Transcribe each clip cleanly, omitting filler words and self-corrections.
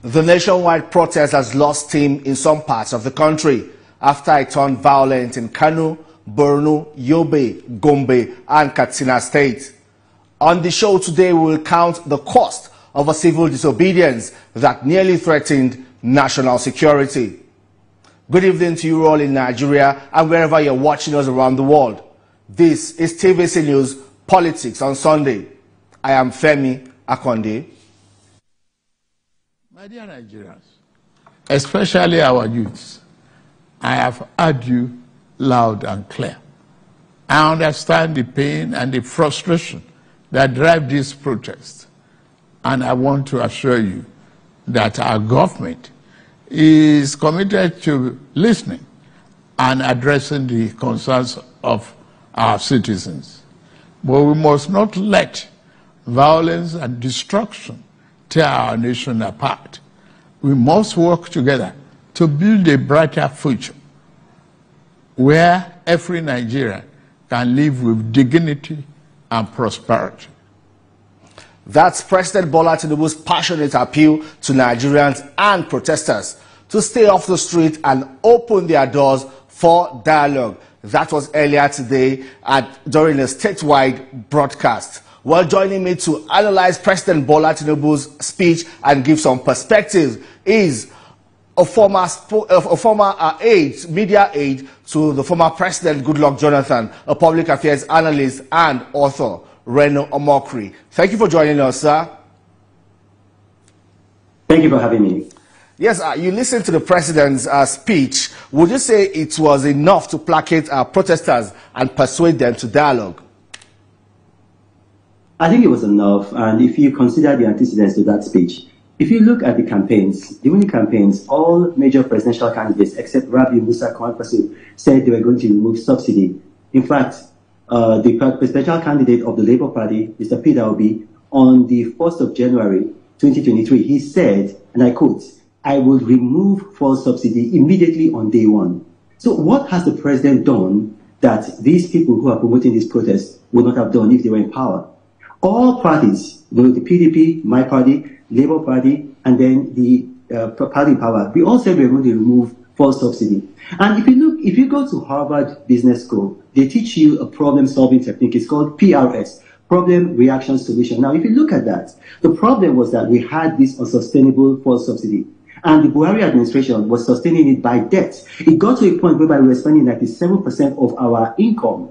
The nationwide protest has lost steam in some parts of the country after it turned violent in Kano, Borno, Yobe, Gombe, and Katsina states. On the show today, we will count the cost of a civil disobedience that nearly threatened national security. Good evening to you all in Nigeria and wherever you're watching us around the world. This is TVC News Politics on Sunday. I am Femi Akonde. My dear Nigerians, especially our youths, I have heard you loud and clear. I understand the pain and the frustration that drive this protest, and I want to assure you that our government is committed to listening and addressing the concerns of our citizens. But we must not let violence and destruction tear our nation apart. We must work together to build a brighter future where every Nigerian can live with dignity and prosperity. That's President Bola Tinubu's passionate appeal to Nigerians and protesters to stay off the street and open their doors for dialogue. That was earlier today during a statewide broadcast. Well, joining me to analyze President Bola Tinubu's speech and give some perspectives is a former media aide to the former President Goodluck Jonathan, a public affairs analyst and author, Reno Omokri. Thank you for joining us, sir. Thank you for having me. Yes, you listened to the president's speech. Would you say it was enough to placate protesters and persuade them to dialogue? I think it was enough, and if you consider the antecedents to that speech, if you look at the campaigns, during the campaigns, all major presidential candidates except Rabi Musa Kwankwaso said they were going to remove subsidy. In fact, the presidential candidate of the Labour Party, Mr. Peter Obi, on the 1st of January 2023, he said, and I quote, "I will remove fuel subsidy immediately on day one." So what has the president done that these people who are promoting this protest would not have done if they were in power? All parties, the PDP, my party, Labour Party, and then the party in power, we all said we were going to remove fuel subsidy. And if you go to Harvard Business School, they teach you a problem-solving technique. It's called PRS, Problem Reaction Solution. Now, if you look at that, the problem was that we had this unsustainable fuel subsidy, and the Buhari administration was sustaining it by debt. It got to a point whereby we were spending 97% of our income.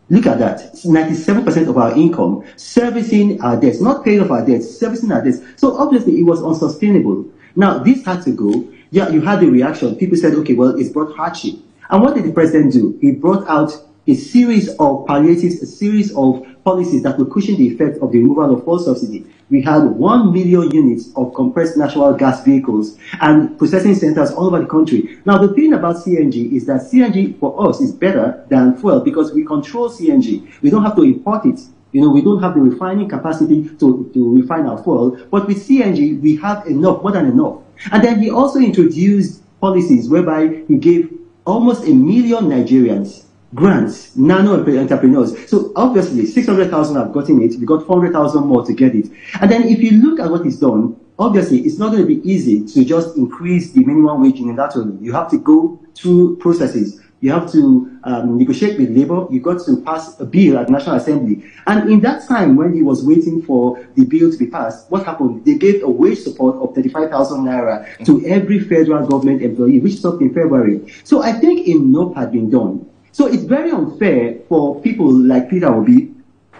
Look at that, 97% of our income servicing our debts, not paying off our debts, servicing our debts. So obviously it was unsustainable. Now this had to go. Yeah, you had the reaction. People said, okay, well, it's brought hardship. And what did the president do? He brought out a series of palliatives, a series of policies that would cushion the effect of the removal of fuel subsidy. We had 1 million units of compressed natural gas vehicles and processing centers all over the country. Now, the thing about CNG is that CNG for us is better than fuel because we control CNG. We don't have to import it. You know, we don't have the refining capacity to refine our fuel. But with CNG, we have enough, more than enough. And then he also introduced policies whereby he gave almost 1 million Nigerians grants, nano entrepreneurs. So obviously 600,000 have gotten it. We got 400,000 more to get it. And then if you look at what he's done, obviously it's not going to be easy to just increase the minimum wage unilaterally. You have to go through processes. You have to negotiate with labor. You got to pass a bill at the National Assembly. And in that time when he was waiting for the bill to be passed, what happened? They gave a wage support of 35,000 naira to every federal government employee, which stopped in February. So I think enough had been done. So it's very unfair for people like Peter Obi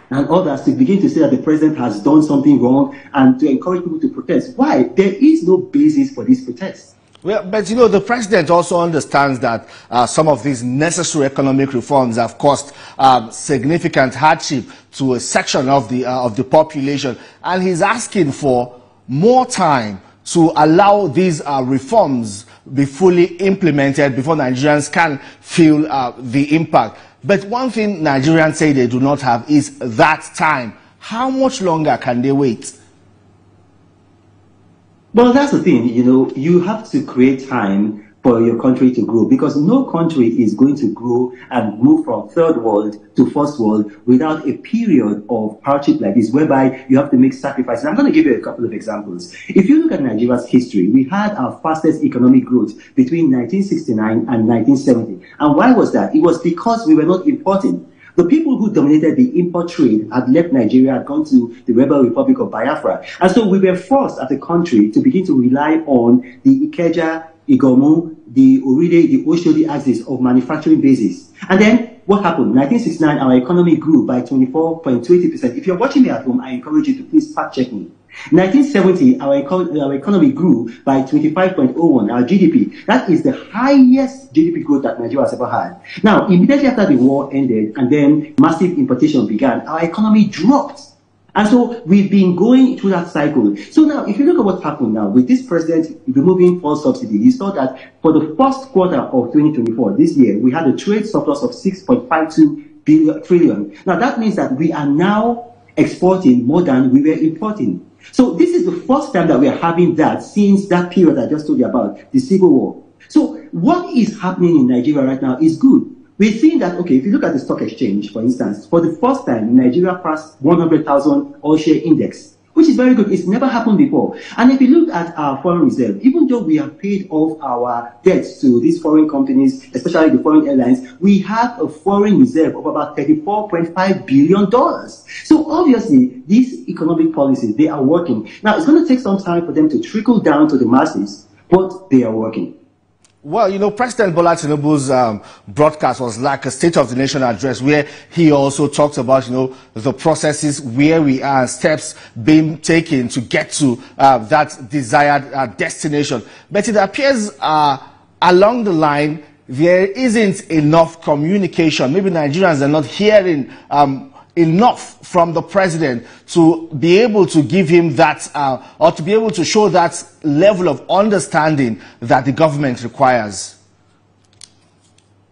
and others to begin to say that the president has done something wrong and to encourage people to protest. Why? There is no basis for this protest. Well, but you know, the president also understands that some of these necessary economic reforms have caused significant hardship to a section of the population, and he's asking for more time to allow these reforms be fully implemented before Nigerians can feel the impact. But one thing Nigerians say they do not have is that time. How much longer can they wait? Well, that's the thing, you know, you have to create time for your country to grow, because no country is going to grow and move from third world to first world without a period of hardship like this, whereby you have to make sacrifices. I'm going to give you a couple of examples. If you look at Nigeria's history, we had our fastest economic growth between 1969 and 1970. And why was that? It was because we were not importing. The people who dominated the import trade had left Nigeria, had gone to the rebel republic of Biafra. And so we were forced as a country to begin to rely on the Ikeja, Igomu, the Oride, the Oshodi axis of manufacturing bases. And then what happened? 1969, our economy grew by 24.20%. If you're watching me at home, I encourage you to please fact check me. 1970, our economy grew by 25.01%, our GDP. That is the highest GDP growth that Nigeria has ever had. Now, immediately after the war ended and then massive importation began, our economy dropped. And so we've been going through that cycle. So now, if you look at what's happened now with this president removing fuel subsidy, you saw that for the first quarter of 2024, this year, we had a trade surplus of 6.52 trillion. Now, that means that we are now exporting more than we were importing. So this is the first time that we are having that since that period I just told you about, the Civil War. So what is happening in Nigeria right now is good. We're seeing that, okay, if you look at the stock exchange, for instance, for the first time, Nigeria passed 100,000 all-share index, which is very good. It's never happened before. And if you look at our foreign reserve, even though we have paid off our debts to these foreign companies, especially the foreign airlines, we have a foreign reserve of about $34.5 billion. So obviously, these economic policies, they are working. Now, it's going to take some time for them to trickle down to the masses, but they are working. Well, you know, President Bola Tinubu's broadcast was like a State of the Nation address where he also talked about, you know, the processes where we are, steps being taken to get to that desired destination. But it appears along the line there isn't enough communication. Maybe Nigerians are not hearing enough from the president to be able to give him that, or to be able to show that level of understanding that the government requires.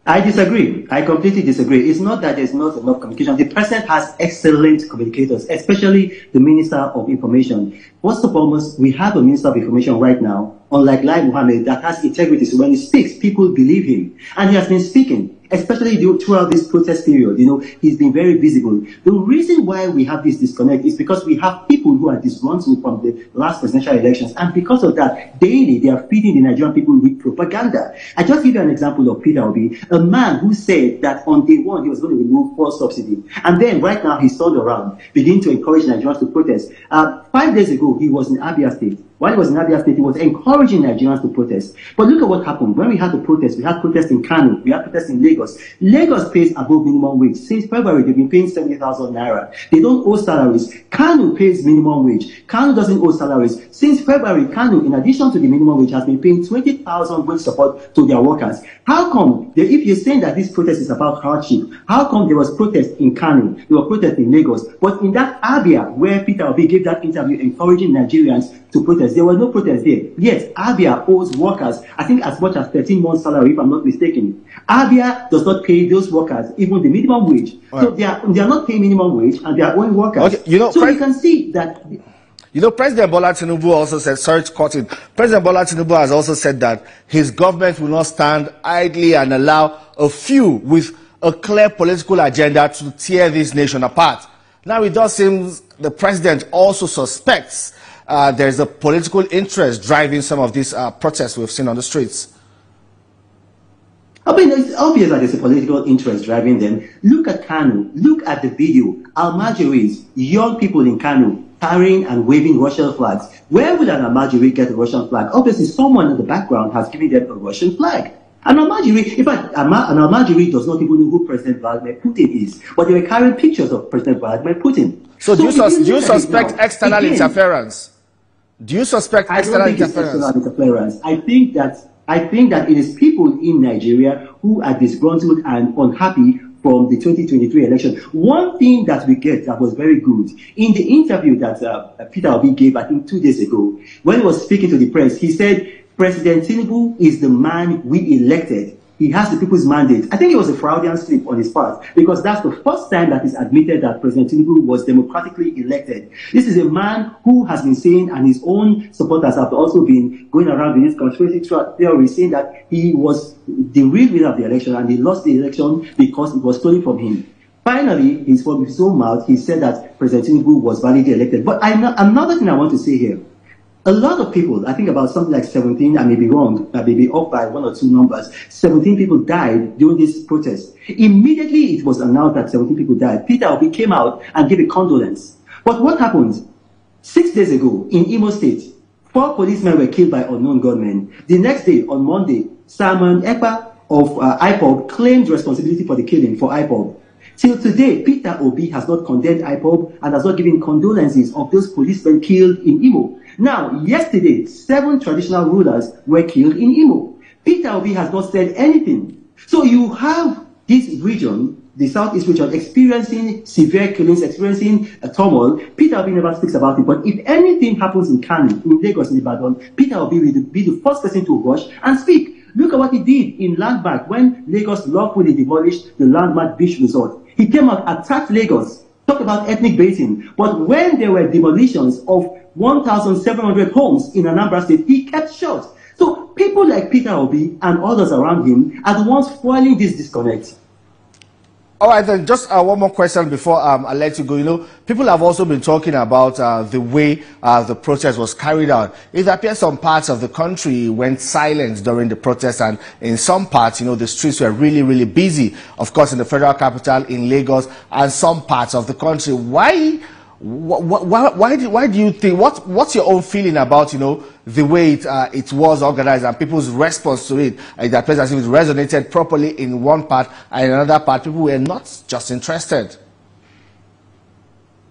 I disagree. I completely disagree. It's not that there's not enough communication. The president has excellent communicators, especially the Minister of Information. First and foremost, we have a Minister of Information right now, unlike Lai Mohammed, that has integrity. So when he speaks, people believe him. And he has been speaking, especially throughout this protest period. You know, he's been very visible. The reason why we have this disconnect is because we have people who are disgruntled from the last presidential elections. And because of that, daily, they are feeding the Nigerian people with propaganda. I just give you an example of Peter Obi, a man who said that on day one, he was going to remove fuel subsidy. And then right now, he's turned around, beginning to encourage Nigerians to protest. 5 days ago, he was in Abia State. While he was in Abia State, he was encouraging Nigerians to protest. But look at what happened. When we had the protest, we had protests in Kano, we had protests in Lagos. Lagos pays above minimum wage. Since February, they've been paying 70,000 naira. They don't owe salaries. Kano pays minimum wage. Kano doesn't owe salaries. Since February, Kano, in addition to the minimum wage, has been paying 20,000 wage support to their workers. How come, if you're saying that this protest is about hardship, how come there was protest in Kano, there were protests in Lagos, but in that Abia, where Peter Obi gave that interview encouraging Nigerians to protest, there was no protest there. Yes, Abia owes workers, I think, as much as 13 months salary, if I'm not mistaken. Abia does not pay those workers even the minimum wage. Right. So they are not paying minimum wage, and they are owing workers. Okay, you know, so you can see that. You know, President Bola Tinubu also said, sorry to cut in, President Bola Tinubu has also said that his government will not stand idly and allow a few with a clear political agenda to tear this nation apart. Now, it does seem the president also suspects there's a political interest driving some of these protests we've seen on the streets. I mean, it's obvious that there's a political interest driving them. Look at Kano. Look at the video. Almajiris, young people in Kano, carrying and waving Russian flags. Where would an Almajiri get a Russian flag? Obviously, someone in the background has given them a Russian flag. An Almajiri, in fact, an Almajiri does not even know who President Vladimir Putin is, but they were carrying pictures of President Vladimir Putin. So do you suspect external interference? Do you suspect external interference? I think that it is people in Nigeria who are disgruntled and unhappy from the 2023 election. One thing that we get that was very good, in the interview that Peter Obi gave, I think 2 days ago, when he was speaking to the press, he said, President Tinubu is the man we elected he has the people's mandate. I think it was a Freudian slip on his part, because that's the first time that he's admitted that President Tinubu was democratically elected. This is a man who has been saying, and his own supporters have also been going around with this conspiracy theory, saying that he was the real winner of the election and he lost the election because it was stolen from him. Finally, from his own mouth, he said that President Tinubu was validly elected. But another thing I want to say here, a lot of people, I think about something like 17, I may be wrong, I may be off by 1 or 2 numbers, 17 people died during this protest. Immediately it was announced that 17 people died. Peter Obi came out and gave a condolence. But what happened? 6 days ago in Imo State, 4 policemen were killed by unknown gunmen. The next day, on Monday, Simon Ekpa of IPOB claimed responsibility for the killing for IPOB. Till today, Peter Obi has not condemned IPOB and has not given condolences of those policemen killed in Imo. Now, yesterday, 7 traditional rulers were killed in Imo. Peter Obi has not said anything. So you have this region, the Southeast region, experiencing severe killings, experiencing a turmoil. Peter Obi never speaks about it. But if anything happens in Kano, in Lagos, in Ibadan, Peter Obi will be the first person to rush and speak. Look at what he did in Landmark when Lagos lawfully demolished the Landmark Beach Resort. He came out, attacked Lagos, talked about ethnic baiting. But when there were demolitions of 1,700 homes in Anambra State, he kept short. So people like Peter Obi and others around him are the ones fueling this disconnect. All right, then, just one more question before I let you go. You know, people have also been talking about the way the protest was carried out. It appears some parts of the country went silent during the protest, and in some parts, you know, the streets were really, really busy. Of course, in the federal capital, in Lagos, and some parts of the country. Why do you think, what's your own feeling about, you know, the way it was organized and people's response to it? It appears as if it resonated properly in one part, and in another part, people were not just interested.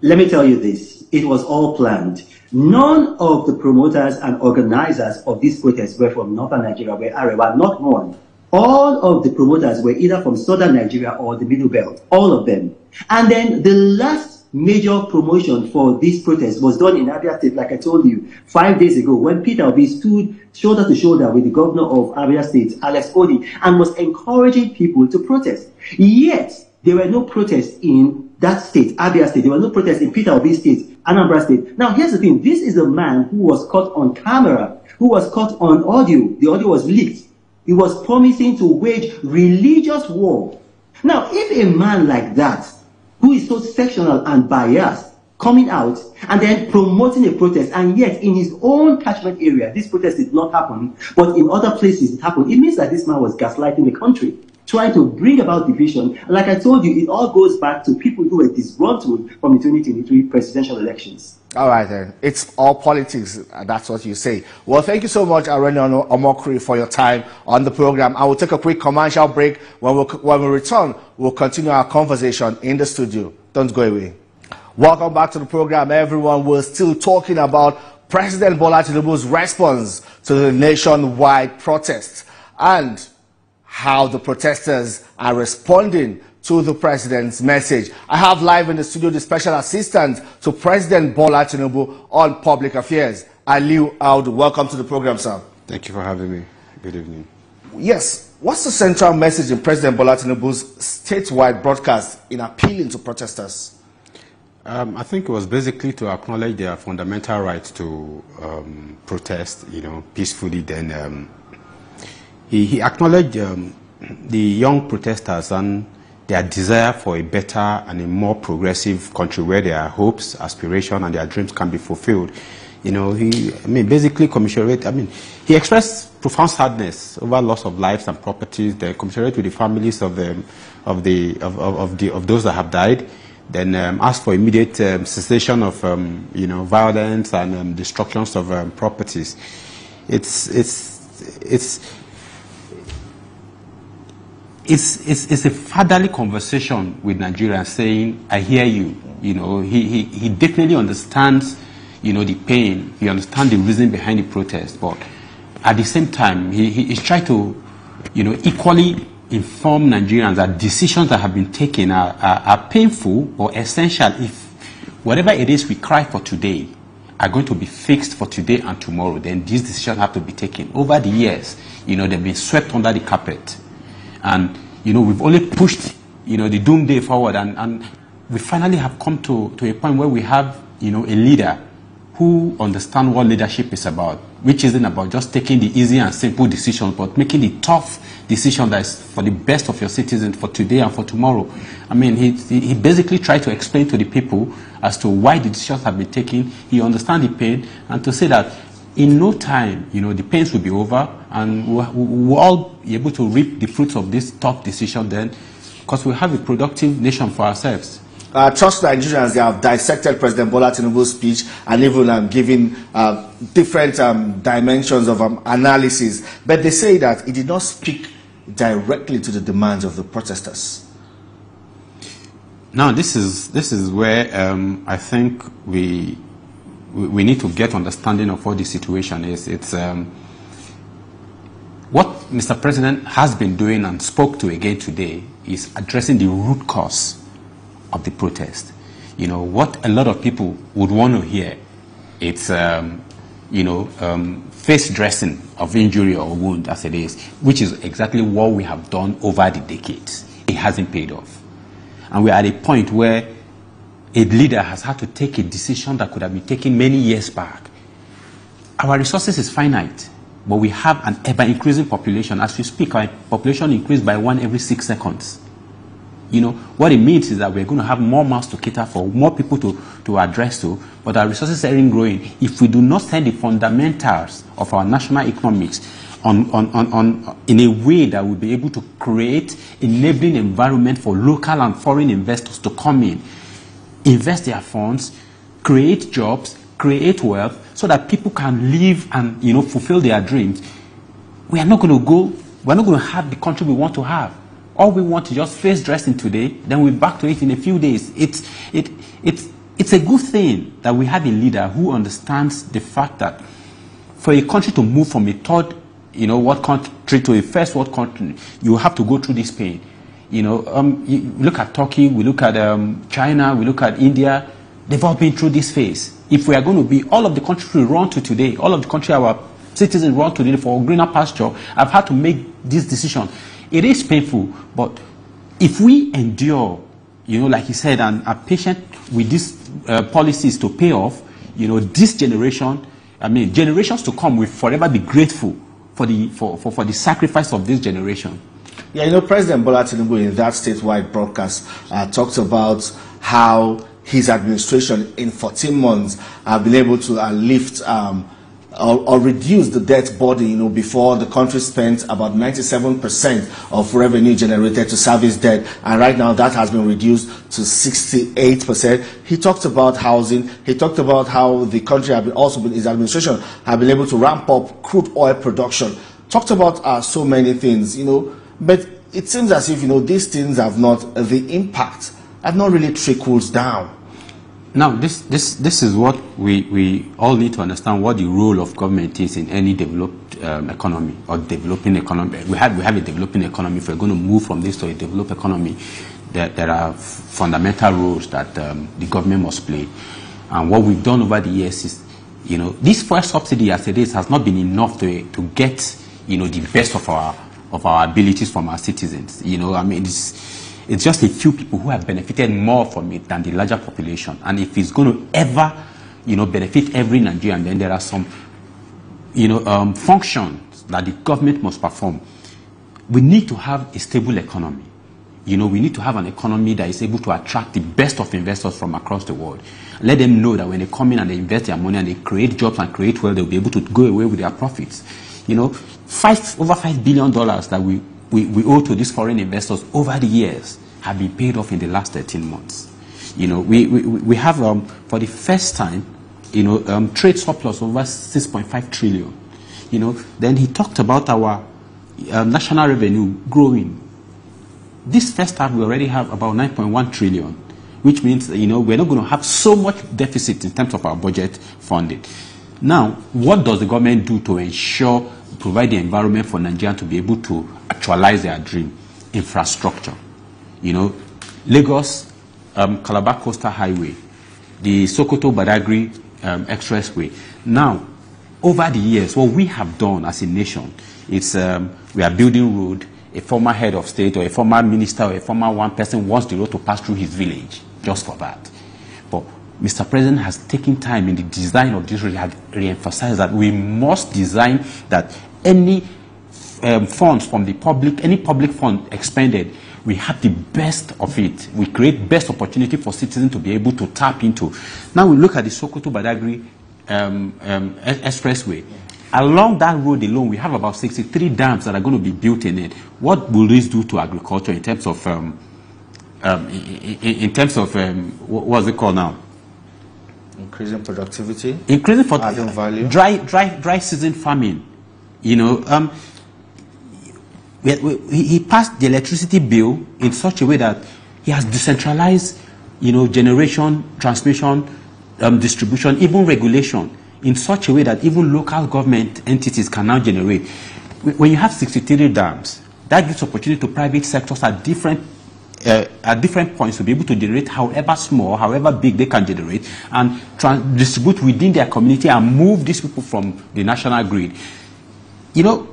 Let me tell you this, it was all planned. None of the promoters and organizers of this protest were from northern Nigeria, were Arewa, not one. All of the promoters were either from southern Nigeria or the Middle Belt, all of them. And then the last major promotion for this protest was done in Abia State, like I told you, 5 days ago, when Peter Obi stood shoulder to shoulder with the governor of Abia State, Alex Odi, and was encouraging people to protest. Yet, there were no protests in that state, Abia State. There were no protests in Peter Obi's state, Anambra State. Now, here's the thing. This is a man who was caught on camera, who was caught on audio. The audio was leaked. He was promising to wage religious war. Now, if a man like that, who is so sectional and biased, coming out and then promoting a protest, and yet in his own catchment area, this protest did not happen, but in other places it happened, it means that this man was gaslighting the country, trying to bring about division. Like I told you, it all goes back to people who were disgruntled from the 2023 presidential elections. All right, then. It's all politics. That's what you say. Well, thank you so much, Arena Omokri, for your time on the program. I will take a quick commercial break. When we return, we'll continue our conversation in the studio. Don't go away. Welcome back to the program, everyone. We're still talking about President Bola Tinubu's response to the nationwide protests and how the protesters are responding to the president's message. I have live in the studio the special assistant to President Bola Tinubu on public affairs, Aliu Audu. Welcome to the program, sir. Thank you for having me. Good evening. Yes, what's the central message in President Bola Tinubu's statewide broadcast in appealing to protesters? I think it was basically to acknowledge their fundamental right to protest, peacefully. Then he acknowledged the young protesters and their desire for a better and a more progressive country where their hopes, aspirations, and their dreams can be fulfilled. Basically commiserated. He expressed profound sadness over loss of lives and properties. They commiserated with the families of those that have died. Then asked for immediate cessation of violence and destructions of properties. It's a fatherly conversation with Nigerians, saying, "I hear you." He definitely understands, the pain. He understands the reason behind the protest, but at the same time, he's trying to, equally inform Nigerians that decisions that have been taken are painful but essential. If whatever it is we cry for today are going to be fixed for today and tomorrow, then these decisions have to be taken. Over the years, they've been swept under the carpet. And, we've only pushed, the doomsday forward, and we finally have come to a point where we have, a leader who understands what leadership is about, which isn't about just taking the easy and simple decisions, but making the tough decision that is for the best of your citizens for today and for tomorrow. I mean, he basically tried to explain to the people as to why the decisions have been taken. He understands the pain, and to say that in no time, the pains will be over, and we'll all be able to reap the fruits of this tough decision then, because we'll have a productive nation for ourselves. Trust Nigerians, they have dissected President Bola Tinubu's speech and even given different dimensions of analysis. But they say that he did not speak directly to the demands of the protesters. Now, this is where I think we need to get understanding of what the situation is. It's what Mr. President has been doing and spoke to again today is addressing the root cause of the protest. What a lot of people would want to hear, it's face dressing of injury or wound as it is, which is exactly what we have done over the decades. It hasn't paid off, and we're at a point where a leader has had to take a decision that could have been taken many years back. Our resources is finite, but we have an ever-increasing population. As we speak, our population increased by 1 every 6 seconds. What it means is that we're going to have more mouths to cater for, more people to address to, but our resources aren't growing. If we do not send the fundamentals of our national economics in a way that will be able to create enabling environment for local and foreign investors to come in, invest their funds, create jobs, create wealth, so that people can live and fulfill their dreams, we are not going to have the country we want to have. All we want is just face dressing today, then we're back to it in a few days. It's a good thing that we have a leader who understands the fact that for a country to move from a third, world country to a first world country, you have to go through this pain. You look at Turkey, we look at China, we look at India. They've all been through this phase. If we are going to be all of the countries we run to today, all of the country our citizens run to today for greener pasture, I've had to make this decision. It is painful, but if we endure, like you said, and are patient with these policies to pay off, this generation, generations to come will forever be grateful for the sacrifice of this generation. Yeah, President Bola Tinubu in that statewide broadcast talked about how his administration in 14 months have been able to lift or reduce the debt burden. Before the country spent about 97% of revenue generated to service debt, and right now that has been reduced to 68%. He talked about housing. He talked about how the country his administration have been able to ramp up crude oil production. Talked about so many things, but it seems as if these things have not, the impact have not really trickled down. Now, this is what we all need to understand, what the role of government is in any developed economy or developing economy. We have a developing economy. If we're going to move from this to a developed economy, there are fundamental roles that the government must play. And what we've done over the years is, this fuel subsidy as it is has not been enough to get, the best of our abilities from our citizens. It's just a few people who have benefited more from it than the larger population. And if it's going to ever, benefit every Nigerian, then there are some, functions that the government must perform. We need to have a stable economy. We need to have an economy that is able to attract the best of investors from across the world. Let them know that when they come in and they invest their money and they create jobs and create wealth, they'll be able to go away with their profits. Over $5 billion that we owe to these foreign investors over the years have been paid off in the last 13 months. We have, for the first time, trade surplus over 6.5 trillion. Then he talked about our national revenue growing. This first half, we already have about 9.1 trillion, which means, we're not going to have so much deficit in terms of our budget funding. Now, what does the government do to ensure, provide the environment for Nigerians to be able to actualize their dream? Infrastructure. Lagos, Calabar Coastal Highway, the Sokoto-Badagry Expressway. Now, over the years, what we have done as a nation is we are building road, a former head of state or a former minister or a former one person wants the road to pass through his village, just for that. But Mr. President has taken time in the design of this road, has re-emphasized that we must design that any funds from the public, any public fund expended, we have the best of it. We create best opportunity for citizens to be able to tap into. Now we look at the Sokoto-Badagry expressway. Along that road alone, we have about 63 dams that are going to be built in it. What will this do to agriculture in terms of, what's it called now? Increasing productivity. Increasing for adding value. Dry season farming. You know, he passed the electricity bill in such a way that he has decentralized, you know, generation, transmission, distribution, even regulation, in such a way that even local government entities can now generate. When you have 63 dams, that gives opportunity to private sectors at different points to be able to generate however small, however big they can generate, and distribute within their community and move these people from the national grid. You know,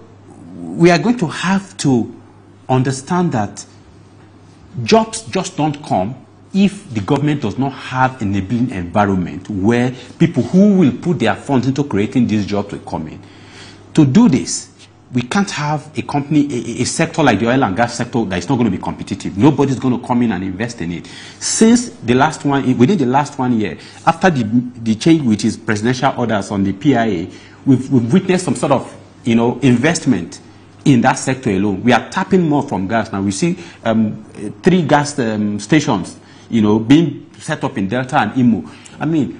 we are going to have to understand that jobs just don't come if the government does not have an enabling environment where people who will put their funds into creating these jobs will come in. To do this, we can't have a company, a sector like the oil and gas sector that is not going to be competitive. Nobody's going to come in and invest in it. Since the last one, within the last 1 year, after the change with his presidential orders on the PIA, we've witnessed some sort of, you know, investment in that sector alone. We are tapping more from gas now. We see 3 gas stations, you know, being set up in Delta and Imo. I mean,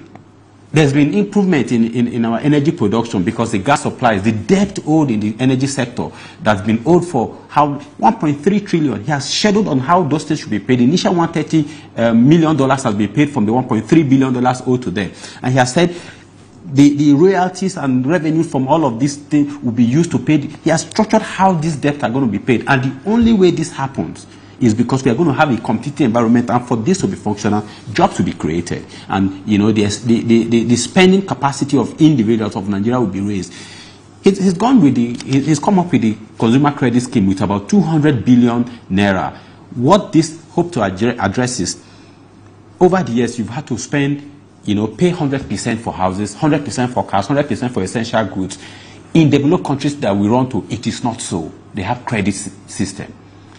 there's been improvement in our energy production because the gas supplies, the debt owed in the energy sector that's been owed for how 1.3 trillion. He has scheduled on how those things should be paid. The initial $130 million has been paid from the $1.3 billion owed to them. And he has said the royalties and revenue from all of these things will be used to pay. He has structured how these debts are going to be paid. And the only way this happens is because we are going to have a competitive environment, and for this to be functional, jobs will be created, and you know the spending capacity of individuals of Nigeria will be raised. He's come up with the consumer credit scheme with about 200 billion naira. What this hope to address is, over the years you've had to spend, you know, pay 100% for houses, 100% for cars, 100% for essential goods. In developed countries that we run to, it is not so. They have credit system,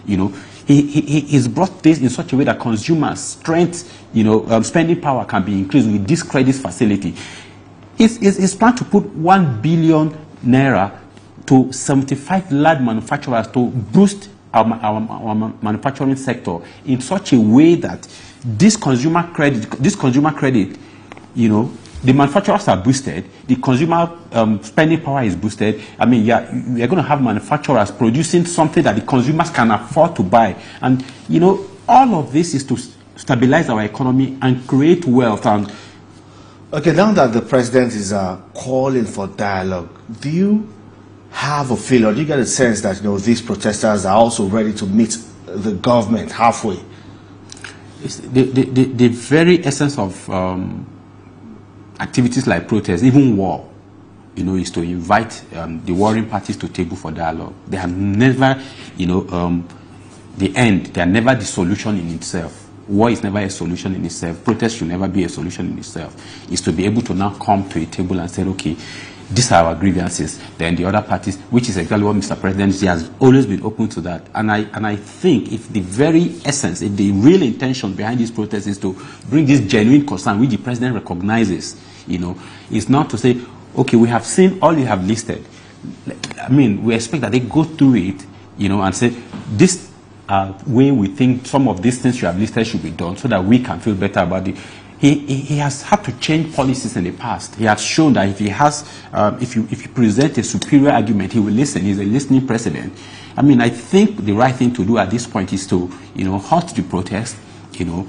you know. He's brought this in such a way that consumers' strength, you know, spending power can be increased with this credit facility. He's planned to put 1 billion naira to 75 large manufacturers to boost our manufacturing sector in such a way that this consumer credit, you know, the manufacturers are boosted, the consumer spending power is boosted. I mean, yeah, you're going to have manufacturers producing something that the consumers can afford to buy. And, you know, all of this is to stabilize our economy and create wealth. And okay, now that the president is calling for dialogue, do you have a feel, or do you get a sense that, you know, these protesters are also ready to meet the government halfway? It's the very essence of activities like protest, even war, you know, is to invite the warring parties to table for dialogue. They are never, you know, the end. They are never the solution in itself. War is never a solution in itself. Protest should never be a solution in itself. It's to be able to now come to a table and say, okay, these are our grievances. Then the other parties, which is exactly what Mr. President has always been open to that. And I think if the very essence, if the real intention behind this protest is to bring this genuine concern, which the president recognizes, you know, is not to say, okay, we have seen all you have listed. I mean, we expect that they go through it, you know, and say, this way we think some of these things you have listed should be done so that we can feel better about it. He has had to change policies in the past. He has shown that if he has, if you present a superior argument, he will listen. He's a listening president. I mean, I think the right thing to do at this point is to, you know, halt the protest, you know,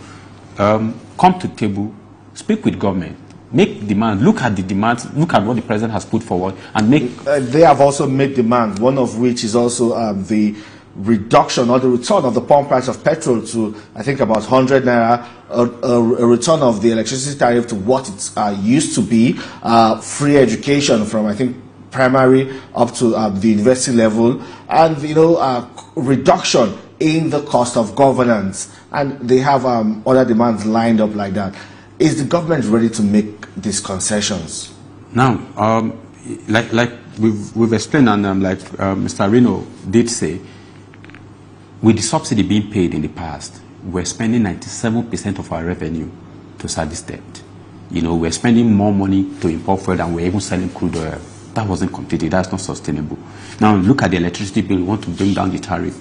come to the table, speak with government, make demands, look at the demands, look at what the president has put forward, and make. They have also made demands, one of which is also the reduction or the return of the pump price of petrol to, I think, about 100 naira, a return of the electricity tariff to what it used to be, free education from, I think, primary up to the university level, and reduction in the cost of governance, and they have other demands lined up like that. Is the government ready to make these concessions? Now, like we've explained, and like Mr. Reno did say, with the subsidy being paid in the past, we're spending 97% of our revenue to service debt. We're spending more money to import fuel than we're even selling crude oil. That wasn't completed. That's not sustainable. Now, look at the electricity bill. We want to bring down the tariff.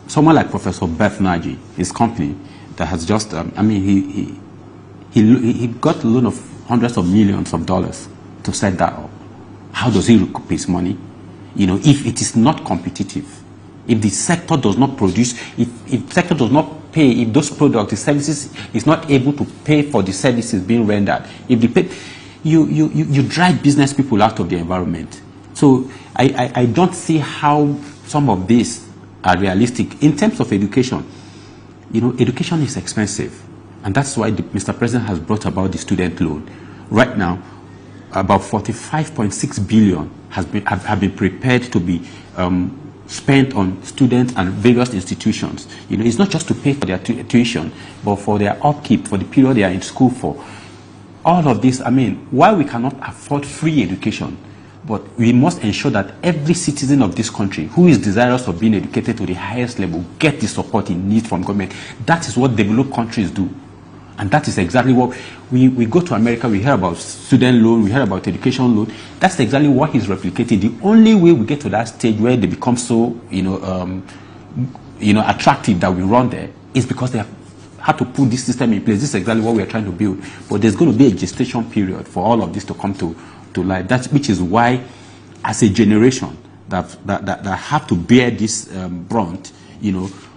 Someone like Professor Beth Nagy, his company, that has just, he got a loan of hundreds of millions of dollars to set that up. How does he recoup his money? If it is not competitive, if the sector does not produce, if the sector does not pay, if those products, the services is not able to pay for the services being rendered, if they pay, you drive business people out of the environment. So I don't see how some of these are realistic. In terms of education, education is expensive. And that's why Mr. President has brought about the student loan. Right now, about 45.6 billion have been prepared to be spent on students and various institutions. It's not just to pay for their tuition, but for their upkeep, for the period they are in school for. All of this, while we cannot afford free education, but we must ensure that every citizen of this country who is desirous of being educated to the highest level get the support he needs from government. That is what developed countries do. And that is exactly what we go to America, we hear about student loan, we hear about education loan. That's exactly what is replicated. The only way we get to that stage where they become so, attractive that we run there is because they have had to put this system in place. This is exactly what we are trying to build. But there's going to be a gestation period for all of this to come to life. Which is why, as a generation that have to bear this brunt,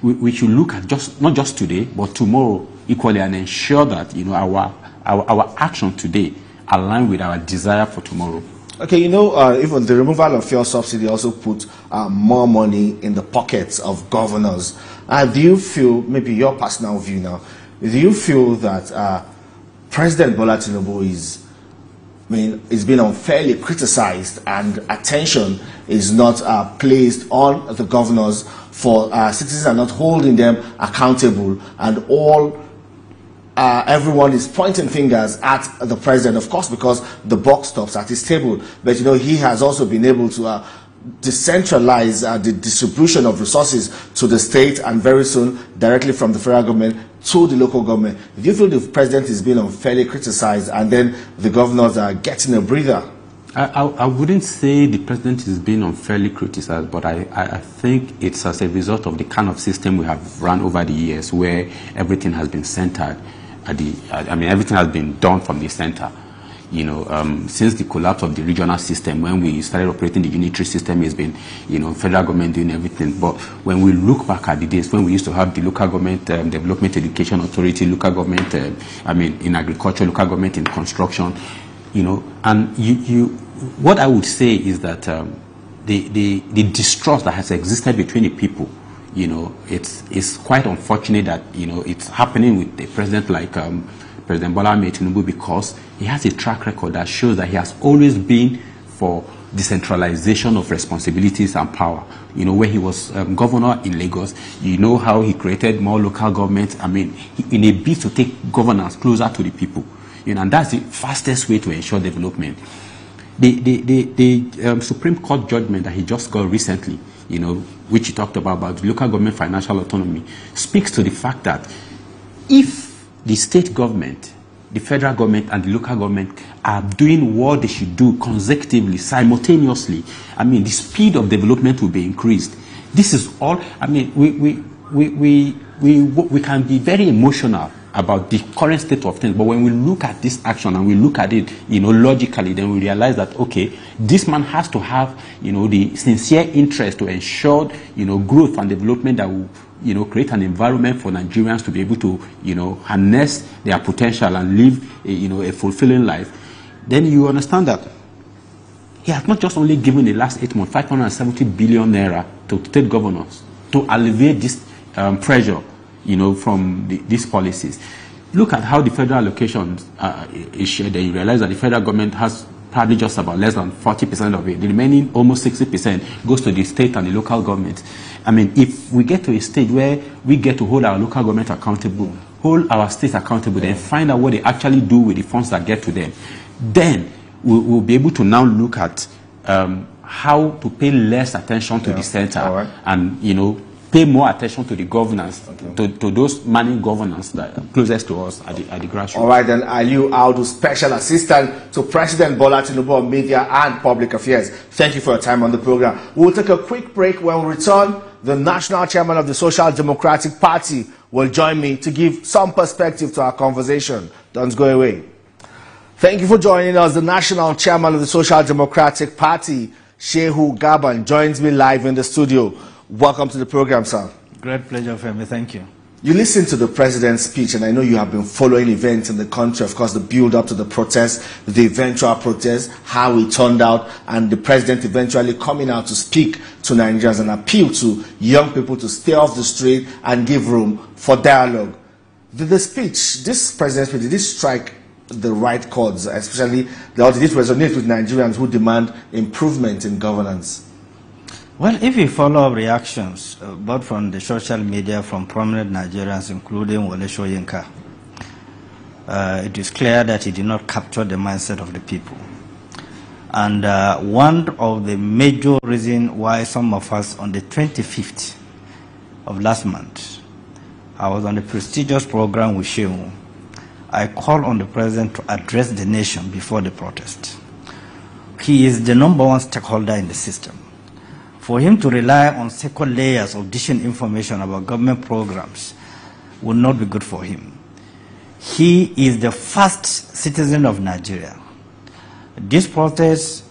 we should look at not just today, but tomorrow equally, and ensure that our action today align with our desire for tomorrow. Okay, even the removal of fuel subsidy also put more money in the pockets of governors. Do you feel, maybe your personal view now, do you feel that President Bola Tinubu is being unfairly criticized and attention is not placed on the governors for citizens are not holding them accountable, and everyone is pointing fingers at the president, of course, because the buck stops at his table. But he has also been able to decentralize the distribution of resources to the state, and very soon directly from the federal government to the local government. Do you feel the president is being unfairly criticized and then the governors are getting a breather? I wouldn't say the president is being unfairly criticized, but I think it's as a result of the kind of system we have run over the years, where everything has been centered at everything has been done from the center. Since the collapse of the regional system, when we started operating the unitary system, it's been, federal government doing everything. But when we look back at the days when we used to have the local government development education authority, local government, in agriculture, local government in construction, and what I would say is that the distrust that has existed between the people, it's quite unfortunate that, it's happening with a president like President Bola Tinubu, because he has a track record that shows that he has always been for decentralization of responsibilities and power. When he was governor in Lagos, how he created more local governments, in a bid to take governance closer to the people. And that's the fastest way to ensure development. The Supreme Court judgment that he just got recently, which he talked about the local government financial autonomy, speaks to the fact that if the state government, the federal government, and the local government are doing what they should do consecutively, simultaneously, the speed of development will be increased. This is all. We can be very emotional about the current state of things, but when we look at this action and we look at it, logically, then we realize that, okay, this man has to have, the sincere interest to ensure, growth and development that will, create an environment for Nigerians to be able to, harness their potential and live, a fulfilling life. Then you understand that he has not just only given the last 8 months 570 billion naira to state governors to alleviate this pressure, from these policies. Look at how the federal allocations is shared. Then you realize that the federal government has probably just about less than 40% of it. The remaining almost 60% goes to the state and the local government. I mean, if we get to a stage where we get to hold our local government accountable, hold our states accountable, then find out what they actually do with the funds that get to them, then we'll be able to now look at how to pay less attention to the center and, you know, pay more attention to the governance, to those managing governance that are closest to us at the grassroots. All right, then, Aliu Audu, Special Assistant to President Bola Tinubu on Media and Public Affairs. Thank you for your time on the program. We'll take a quick break. When we return, the National Chairman of the Social Democratic Party will join me to give some perspective to our conversation. Don't go away. Thank you for joining us. The National Chairman of the Social Democratic Party, Shehu Gaban, joins me live in the studio. Welcome to the program, sir. Great pleasure for me. Thank you. You listened to the president's speech, and I know you have been following events in the country, of course, the build-up to the protest, the eventual protest, how it turned out, and the president eventually coming out to speak to Nigerians and appeal to young people to stay off the street and give room for dialogue. Did the speech, this president's speech, did it strike the right chords, especially, or did it resonate with Nigerians who demand improvement in governance? Well, if you follow reactions, both from the social media, from prominent Nigerians, including Wole Soyinka, it is clear that he did not capture the mindset of the people. And one of the major reasons why some of us, on the 25th of last month, I was on a prestigious program with Shehu. I called on the president to address the nation before the protest. He is the #1 stakeholder in the system. For him to rely on second layers of dishing information about government programs would not be good for him. He is the first citizen of Nigeria. These protests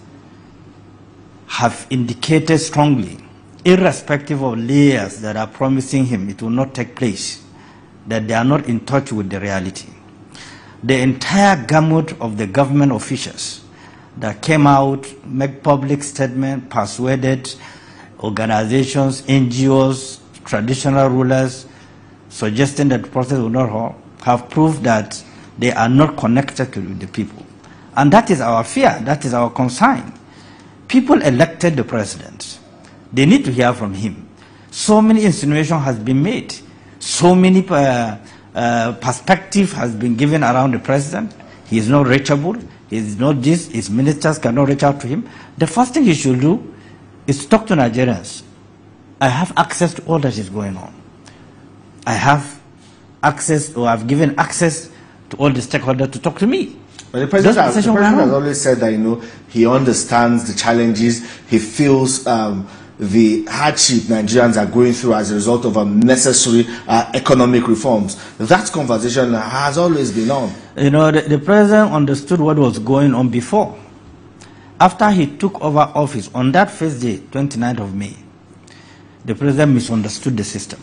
have indicated strongly, irrespective of layers that are promising him it will not take place, that they are not in touch with the reality. The entire gamut of the government officials that came out, make public statement, persuaded organizations, NGOs, traditional rulers, suggesting that the process will not hold, have proved that they are not connected with the people. And that is our fear, that is our concern. People elected the president. They need to hear from him. So many insinuations has been made. So many perspective has been given around the president. He is not reachable. He is not this. His ministers cannot reach out to him. The first thing he should do is to talk to Nigerians. I have access to all that is going on. I have access, or I've given access to all the stakeholders to talk to me. But the president has always said that, you know, he understands the challenges. He feels the hardship Nigerians are going through as a result of unnecessary economic reforms. That conversation has always been on. You know, the president understood what was going on before. After he took over office, on that first day, 29th of May, the president misunderstood the system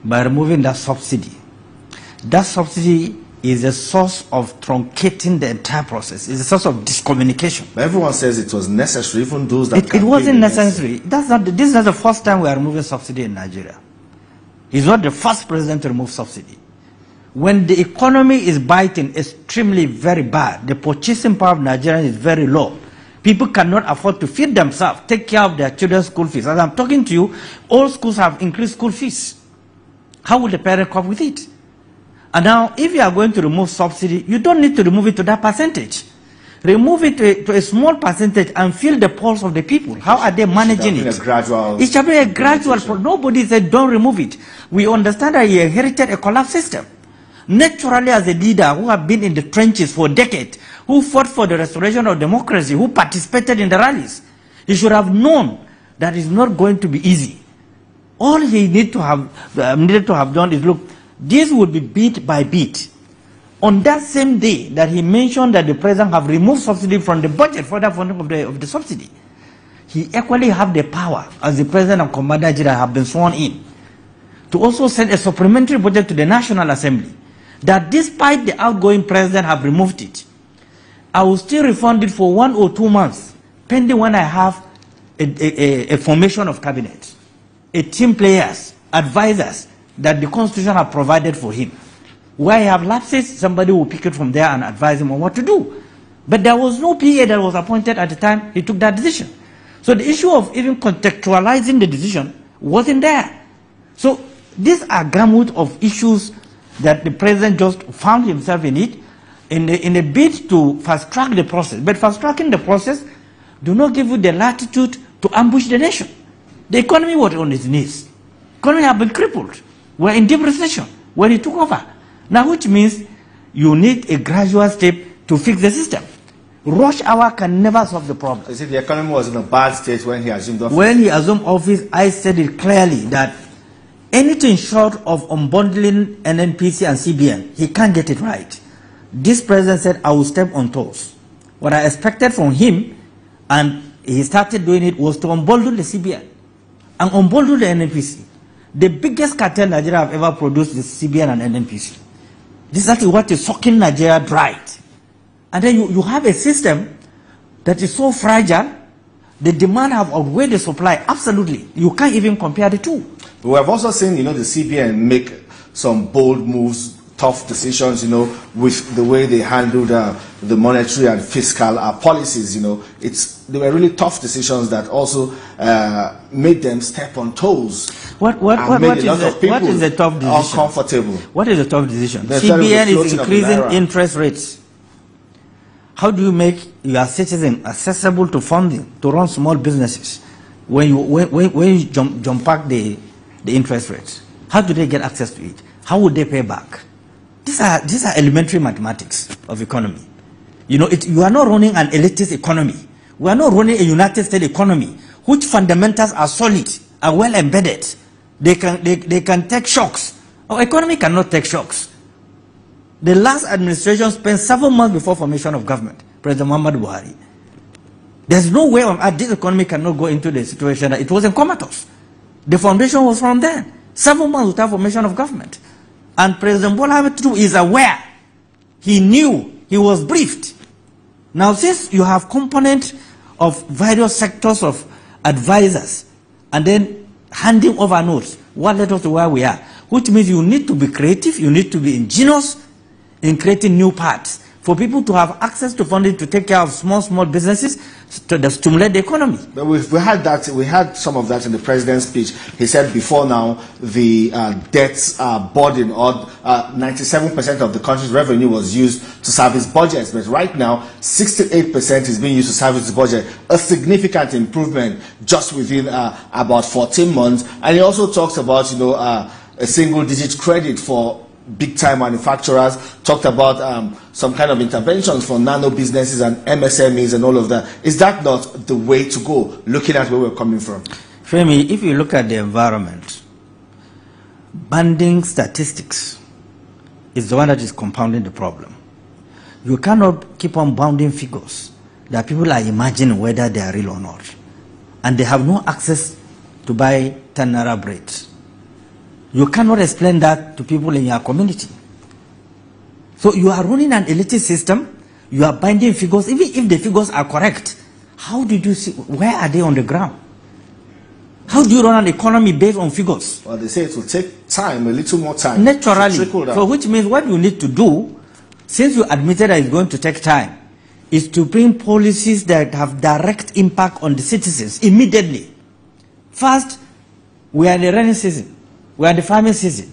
by removing that subsidy. That subsidy is a source of truncating the entire process. It's a source of discommunication. But everyone says it was necessary, even those that it wasn't necessary. This is not the first time we are removing subsidy in Nigeria. He's not the first president to remove subsidy. When the economy is biting extremely very bad, the purchasing power of Nigerians is very low. People cannot afford to feed themselves, take care of their children's school fees. As I'm talking to you, all schools have increased school fees. How will the parent cope with it? And now, if you are going to remove subsidy, you don't need to remove it to that percentage. Remove it to a small percentage and feel the pulse of the people. How are they managing it? It should be a gradual. Nobody said don't remove it. We understand that he inherited a collapsed system. Naturally, as a leader who have been in the trenches for decades, who fought for the restoration of democracy, who participated in the rallies, he should have known that it's not going to be easy. All he needed to have done is, look, this would be bit by bit. On that same day that he mentioned that the president have removed subsidy from the budget for that funding of the subsidy, he equally have the power, as the president and commander general have been sworn in, to also send a supplementary budget to the National Assembly, that despite the outgoing president have removed it, I will still refund it for 1 or 2 months, pending when I have a formation of cabinet, a team players, advisors that the Constitution have provided for him. Where he have lapses, somebody will pick it from there and advise him on what to do. But there was no PA that was appointed at the time he took that decision. So the issue of even contextualizing the decision wasn't there. So these are gamut of issues that the president just found himself in it in a bid to fast-track the process. But fast-tracking the process do not give you the latitude to ambush the nation. The economy was on its knees. The economy had been crippled. We're in deep recession when he took over. Now, which means you need a gradual step to fix the system. Rush hour can never solve the problem. You see, the economy was in a bad state when he assumed office. When he assumed office, I said it clearly that anything short of unbundling NNPC and CBN, he can't get it right. This president said, I will step on toes. What I expected from him, and he started doing it, was to unbundle the CBN and unbundle the NNPC. The biggest cartel Nigeria have ever produced is CBN and NNPC. This is what is sucking Nigeria dry. And then you have a system that is so fragile, the demand have outweighed the supply. Absolutely. You can't even compare the two. We have also seen, the CBN make some bold moves, tough decisions, with the way they handled the monetary and fiscal policies, They were really tough decisions that also made them step on toes. What is a tough decision? Uncomfortable. What is a tough decision? CBN is increasing interest rates. How do you make your citizen accessible to funding to run small businesses when you jump back the interest rates? How do they get access to it? How would they pay back? These are elementary mathematics of economy. You are not running an elitist economy. We are not running a United States economy, which fundamentals are solid, are well embedded. They can take shocks. Our economy cannot take shocks. The last administration spent 7 months before formation of government, President Muhammad Buhari. There's no way on earth this economy cannot go into the situation that it was in comatose. The foundation was from then. 7 months without formation of government. And President Bola Ahmed Tinubu is aware. He knew. He was briefed. Now, since you have component of various sectors of advisors and then handing over notes, what led us to where we are? Which means you need to be creative, you need to be ingenious in creating new paths for people to have access to funding to take care of small businesses to stimulate the economy. But we had that. We had some of that in the president's speech. He said before now the debts burden, or 97% of the country's revenue was used to service budgets, but right now 68% is being used to service the budget, a significant improvement just within about 14 months. And he also talks about a single-digit credit for big-time manufacturers, talked about some kind of interventions for nano businesses and MSMEs and all of that. Is that not the way to go, looking at where we're coming from? Femi, if you look at the environment, banding statistics is the one that is compounding the problem. You cannot keep on bounding figures that people are imagining whether they are real or not. And they have no access to buy 10 naira bread. You cannot explain that to people in your community. So you are running an elitist system, you are binding figures. Even if the figures are correct, how did you see, where are they on the ground? How do you run an economy based on figures? Well, they say it will take time, a little more time. Naturally. So which means what you need to do, since you admitted that it's going to take time, is to bring policies that have direct impact on the citizens immediately. First, we are in the rainy season. We are in the farming season.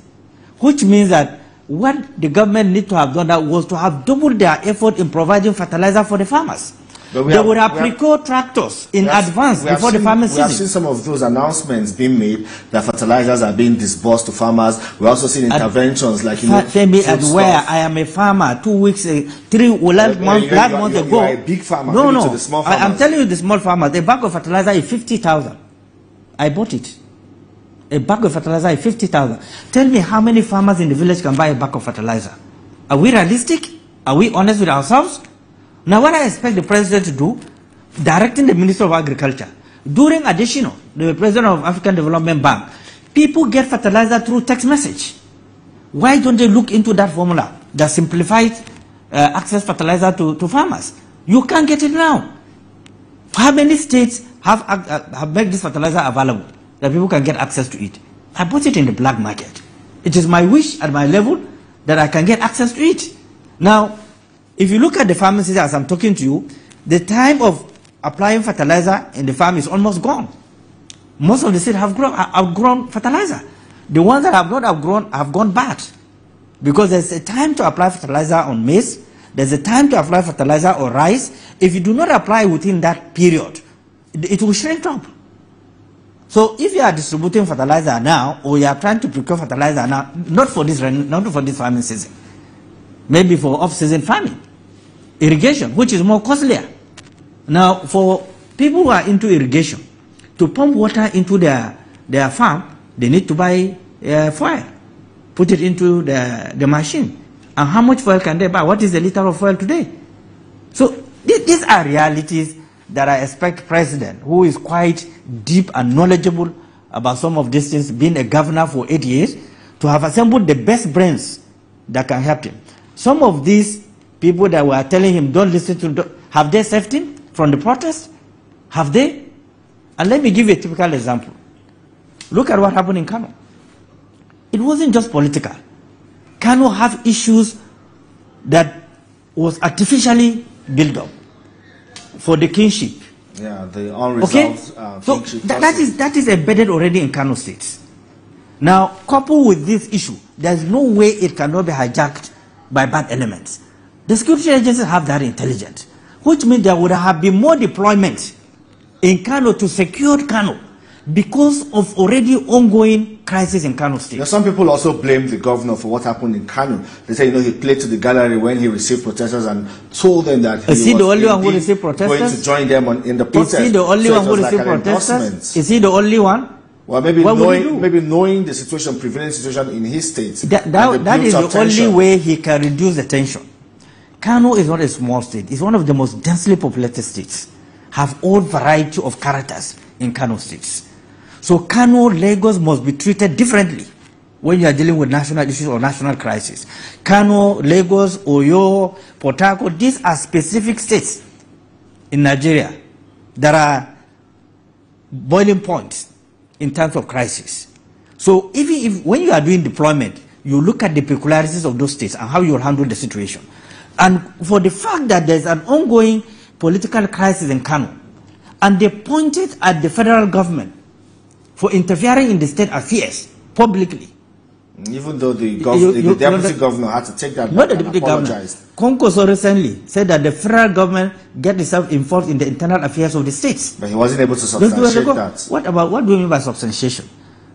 Which means that what the government need to have done that was to have doubled their effort in providing fertilizer for the farmers. They would have procured tractors in advance before the farming season. We have seen some of those announcements being made that fertilizers are being disbursed to farmers. We're also seeing interventions like, Femi, at where I am a farmer, 2 weeks, last month ago. You are a big farmer. No. To the small farmers. I'm telling you, the small farmers, a bag of fertilizer is 50,000. I bought it. A bag of fertilizer is 50,000. Tell me how many farmers in the village can buy a bag of fertilizer? Are we realistic? Are we honest with ourselves? Now, what I expect the president to do, directing the Minister of Agriculture, during additional, the president of African Development Bank, people get fertilizer through text message. Why don't they look into that formula that simplifies access fertilizer to farmers? You can't get it now. How many states have made this fertilizer available that people can get access to it? I bought it in the black market. It is my wish at my level that I can get access to it. Now, if you look at the farming season as I'm talking to you, the time of applying fertilizer in the farm is almost gone. Most of the seeds have outgrown fertilizer. The ones that have not outgrown have gone bad. Because there's a time to apply fertilizer on maize, there's a time to apply fertilizer on rice. If you do not apply within that period, it will shrink up. So if you are distributing fertilizer now, or you are trying to procure fertilizer now, not for this farming season, maybe for off-season farming, irrigation, which is more costlier. Now, for people who are into irrigation, to pump water into their farm, they need to buy fuel, put it into the machine. And how much fuel can they buy? What is the liter of fuel today? So these are realities that I expect President, who is quite deep and knowledgeable about some of these things, being a governor for 8 years, to have assembled the best brains that can help him. Some of these people that were telling him, don't listen to him, have they saved him from the protest? Have they? And let me give you a typical example. Look at what happened in Kano. It wasn't just political. Kano have issues that was artificially built up for the kingship. Yeah, the unresolved so kingship. that is embedded already in Kano State. Now, coupled with this issue, there's no way it cannot be hijacked by bad elements. The security agencies have that intelligence, which means there would have been more deployment in Kano to secure Kano because of already ongoing crisis in Kano State. Now, some people also blame the governor for what happened in Kano. They say, he played to the gallery when he received protesters and told them that he was the only one who received protesters? Going to join them in the protest. Is he the only one who received protesters? Is he the only one? Well, maybe knowing the situation, prevailing situation in his state. That is the only way he can reduce the tension. Kano is not a small state. It's one of the most densely populated states. Have all variety of characters in Kano states. So Kano, Lagos must be treated differently when you are dealing with national issues or national crisis. Kano, Lagos, Oyo, Port Harcourt, these are specific states in Nigeria that are boiling points in terms of crisis. So even if when you are doing deployment, you look at the peculiarities of those states and how you will handle the situation. And for the fact that there's an ongoing political crisis in Kano, and they pointed at the federal government for interfering in the state affairs publicly. Even though the deputy governor had to take that back and apologize. Konko so recently said that the federal government get itself involved in the internal affairs of the states. But he wasn't able to substantiate that. What do you mean by substantiation?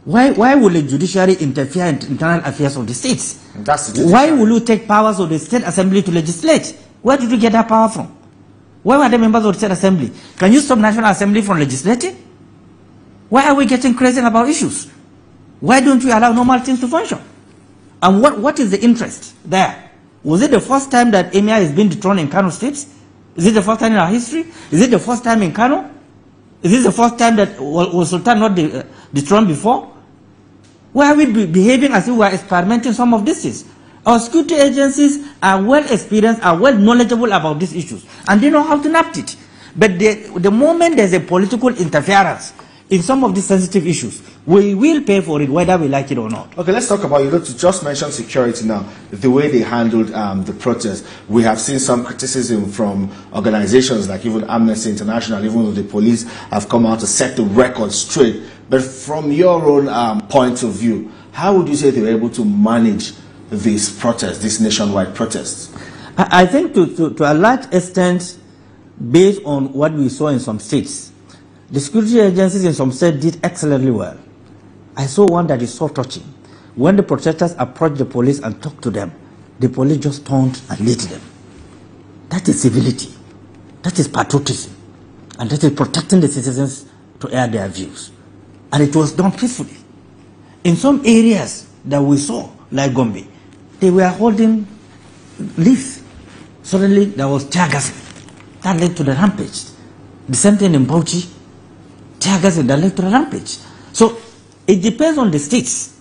Why will the judiciary interfere in internal affairs of the states? That's the why will you take powers of the state assembly to legislate? Where did you get that power from? Why were the members of the state assembly? Can you stop national assembly from legislating? Why are we getting crazy about issues? Why don't we allow normal things to function? And what is the interest there? Was it the first time that Emir is being dethroned in Kano State? Is it the first time in our history? Is it the first time in Kano? Is this the first time that was Sultan not dethroned before? Why are we behaving as if we are experimenting some of these things? Our security agencies are well experienced, are well knowledgeable about these issues, and they know how to navigate it. But the moment there's a political interference in some of these sensitive issues, we will pay for it whether we like it or not. Okay, let's talk about, you just mentioned security now, the way they handled the protest. We have seen some criticism from organizations like even Amnesty International, even though the police have come out to set the record straight. But from your own point of view, how would you say they were able to manage these protests, these nationwide protests? I think to a large extent, based on what we saw in some states, the security agencies in some states did excellently well. I saw one that is so touching. When the protesters approached the police and talked to them, the police just turned and lit them. That is civility. That is patriotism. And that is protecting the citizens to air their views. And it was done peacefully. In some areas that we saw, like Gombe, they were holding leaves. Suddenly there was tear gassing. That led to the rampage. The same thing in Bauchi, tear gassing that led to the rampage. So it depends on the states.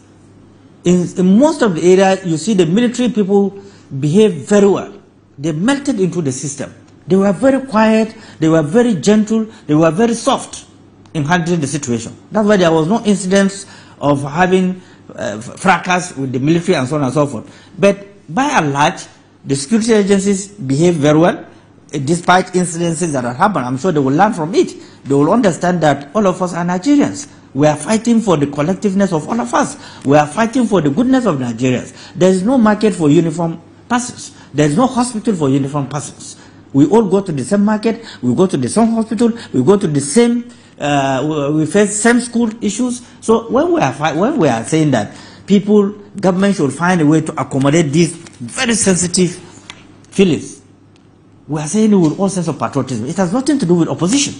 In most of the area, you see the military people behave very well. They melted into the system. They were very quiet, they were very gentle, they were very soft in handling the situation. That's why there was no incidents of having fracas with the military and so on and so forth. But by and large, The security agencies behave very well, despite incidences that have happened. I'm sure they will learn from it. They will understand that all of us are Nigerians. We are fighting for the collectiveness of all of us. We are fighting for the goodness of Nigerians. There is no market for uniform persons. There is no hospital for uniform persons. We all go to the same market, we go to the same hospital, we go to the same, we face same school issues. So when we are saying that government should find a way to accommodate these very sensitive feelings, we are saying it with all sense of patriotism. It has nothing to do with opposition.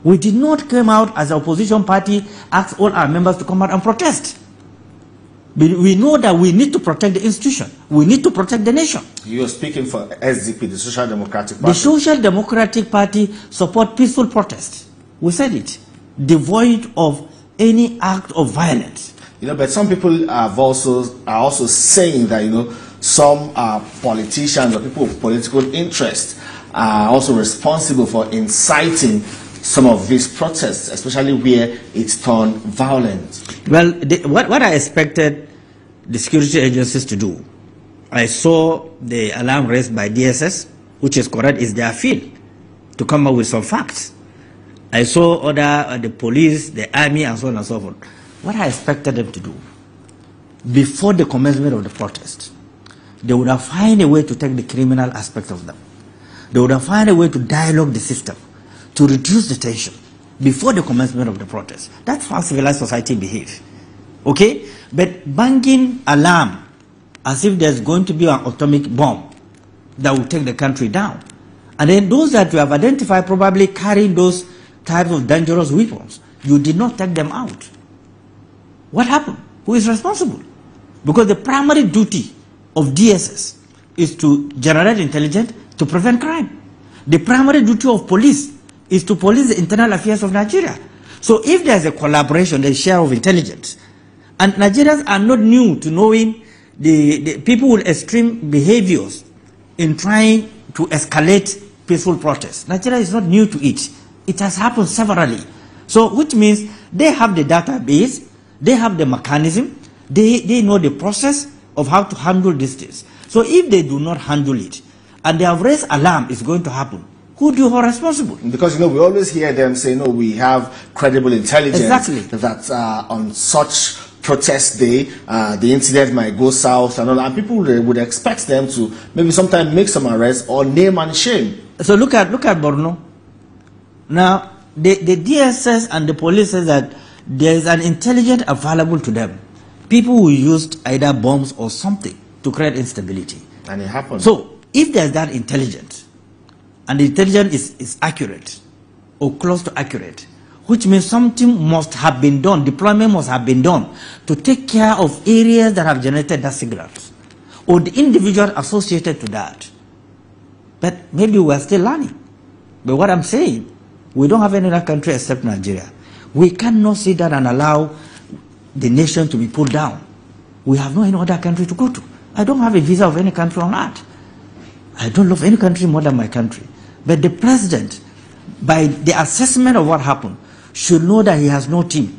We did not come out as an opposition party, ask all our members to come out and protest. We know that we need to protect the institution. We need to protect the nation. You are speaking for SDP, the Social Democratic Party. The Social Democratic Party support peaceful protest. We said it. Devoid of any act of violence. But some people are also saying that, some politicians or people with political interest are also responsible for inciting some of these protests, especially where it's turned violent. Well, what I expected the security agencies to do, I saw the alarm raised by DSS, which is correct, is their field, to come up with some facts. I saw the police, the army, and so on and so forth. What I expected them to do, before the commencement of the protest, they would have found a way to take the criminal aspect of them. They would have found a way to dialogue the system, to reduce the tension before the commencement of the protest. That's how civilized society behaves. Okay? But banging alarm as if there's going to be an atomic bomb that will take the country down. And then those that you have identified probably carrying those types of dangerous weapons, you did not take them out. What happened? Who is responsible? Because the primary duty of DSS is to generate intelligence to prevent crime. The primary duty of police is to police the internal affairs of Nigeria. So if there's a collaboration, a share of intelligence, and Nigerians are not new to knowing the people with extreme behaviors in trying to escalate peaceful protests. Nigeria is not new to it. It has happened severally. So which means they have the database, they have the mechanism, they know the process of how to handle these things. So if they do not handle it, and they have raised alarm, it's going to happen, who do you hold responsible? Because we always hear them say, no, we have credible intelligence. Exactly. That on such protest day, the incident might go south and all, and people would expect them to maybe sometimes make some arrests or name and shame. So look at Borno. Now the DSS and the police says that there is an intelligence available to them. People who used either bombs or something to create instability. And it happened. So if there's that intelligence, and the intelligence is accurate or close to accurate, which means something must have been done, deployment must have been done to take care of areas that have generated that signals or the individual associated to that. But maybe we're still learning. But what I'm saying, we don't have any other country except Nigeria. We cannot sit down and allow the nation to be pulled down. We have no any other country to go to. I don't have a visa of any country on earth. I don't love any country more than my country. But the president, by the assessment of what happened, should know that he has no team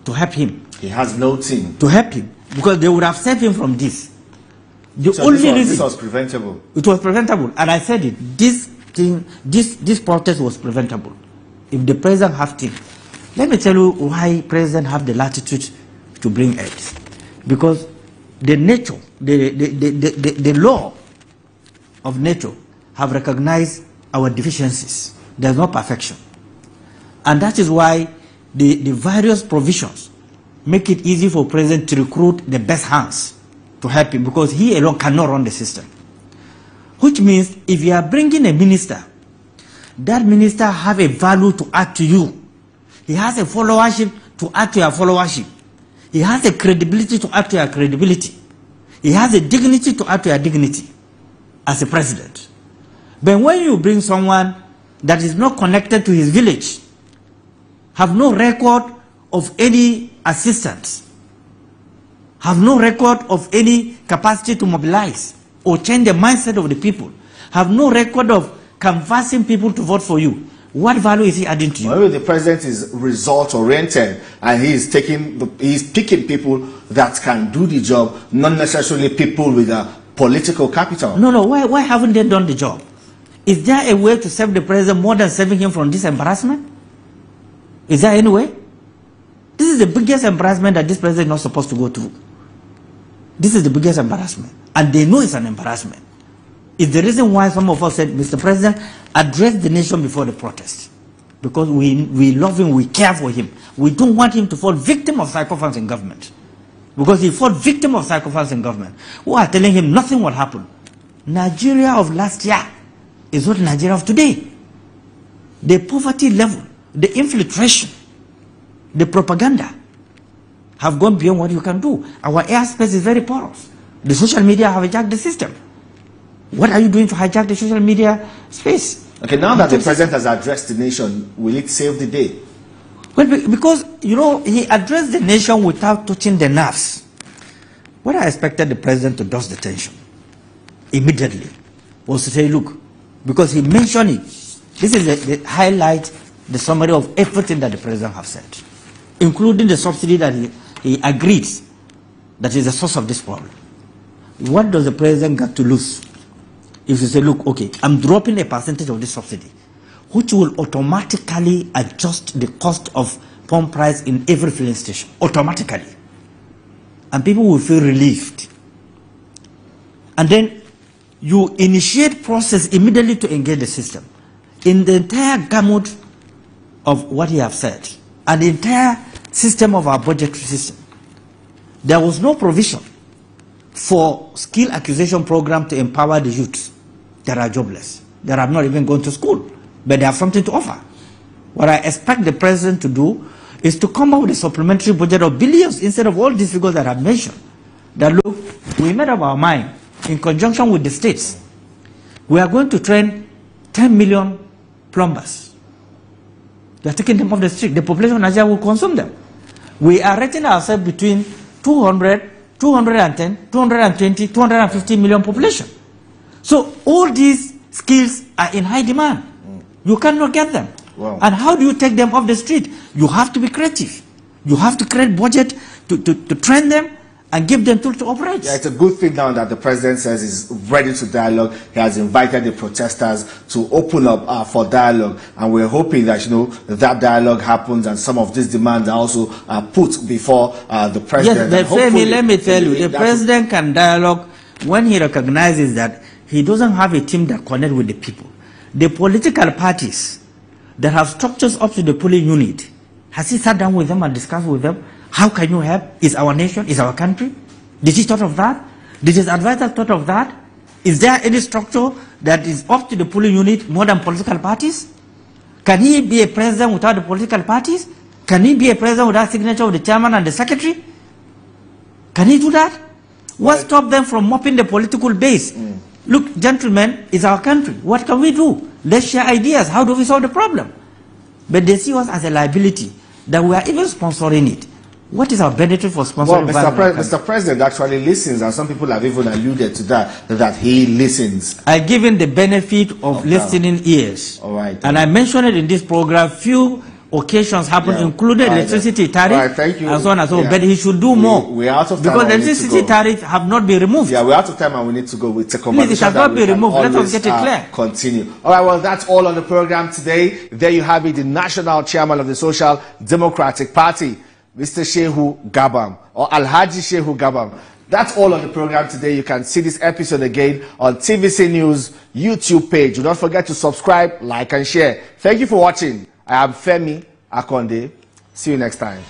to help him. He has no team to help him, because they would have saved him from this. The so only reason this was preventable. It was preventable, and I said it. This protest was preventable if the president have team. Let me tell you why president have the latitude to bring aid. Because the nature, the law of nature have recognized our deficiencies. There's no perfection. And that is why the various provisions make it easy for president to recruit the best hands to help him, because he alone cannot run the system. Which means if you are bringing a minister, that minister have a value to add to you. He has a followership to add to your followership. He has a credibility to add to your credibility. He has a dignity to add to your dignity as a president. But when you bring someone that is not connected to his village, have no record of any assistance, have no record of any capacity to mobilize or change the mindset of the people, have no record of canvassing people to vote for you, what value is he adding to you? Well, the president is result-oriented, and he's picking people that can do the job, not necessarily people with political capital. No. Why haven't they done the job? Is there a way to save the president more than saving him from this embarrassment? Is there any way? This is the biggest embarrassment that this president is not supposed to go through. This is the biggest embarrassment. And they know it's an embarrassment. It's the reason why some of us said, Mr. President, address the nation before the protest. Because we love him, we care for him. We don't want him to fall victim of psychopaths in government. Because he fought victim of psychopaths in government who are telling him nothing will happen. Nigeria of last year is not Nigeria of today. The poverty level, the infiltration, the propaganda have gone beyond what you can do. Our airspace is very porous. The social media have hijacked the system. What are you doing to hijack the social media space? Okay, now that the president has addressed the nation, will it save the day? Well, because, you know, he addressed the nation without touching the nerves. What I expected the president to dust the tension immediately was to say, look, because he mentioned it, this is the highlight, the summary of everything that the president has said, including the subsidy that he agrees that is the source of this problem. What does the president got to lose if you say, look, okay, I'm dropping a percentage of this subsidy, which will automatically adjust the cost of pump price in every filling station, automatically. And people will feel relieved. And then you initiate process immediately to engage the system. In the entire gamut of what he have said, and the entire system of our budgetary system, there was no provision for skill acquisition program to empower the youths that are jobless, that have not even gone to school, but they have something to offer. What I expect the president to do is to come up with a supplementary budget of billions instead of all these figures that I've mentioned. That look, we made up our mind in conjunction with the states. We are going to train 10 million plumbers. They are taking them off the street. The population of Nigeria will consume them. We are rating ourselves between 200, 210, 220, 250 million population. So all these skills are in high demand. You cannot get them. Wow. And how do you take them off the street? You have to be creative. You have to create budget to train them and give them tools to operate. Yeah, it's a good thing now that the president says he's ready to dialogue. He has invited the protesters to open up for dialogue, and we're hoping that, you know, that dialogue happens and some of these demands are also put before the president. Yes, let me tell you, the president can dialogue when he recognizes that he doesn't have a team that connects with the people. The political parties that have structures up to the polling unit, has he sat down with them and discussed with them? How can you help? Is our nation, is our country? Did he thought of that? Did his advisor thought of that? Is there any structure that is up to the polling unit more than political parties? Can he be a president without the political parties? Can he be a president without signature of the chairman and the secretary? Can he do that? What stopped them from mopping the political base? Look, gentlemen, it's our country. What can we do? Let's share ideas. How do we solve the problem? But they see us as a liability, that we are even sponsoring it. What is our benefit for sponsoring? Well, Mr. President actually listens, and some people have even alluded to that he listens. I give him the benefit of listening ears. All right. And I mentioned it in this program. Few occasions happen, including electricity tariff, thank you. and so on and so on. But he should do more. We're out of time. Because electricity tariff have not been removed. Yeah, we're out of time and we need to go. It's a conversation. Please, it has not been removed. Let us get it clear. Continue. All right, well, that's all on the program today. There you have it, the national chairman of the Social Democratic Party, Mr. Shehu Gabam, or Alhaji Shehu Gabam. That's all on the program today. You can see this episode again on TVC News YouTube page. Do not forget to subscribe, like, and share. Thank you for watching. I am Femi Akonde. See you next time.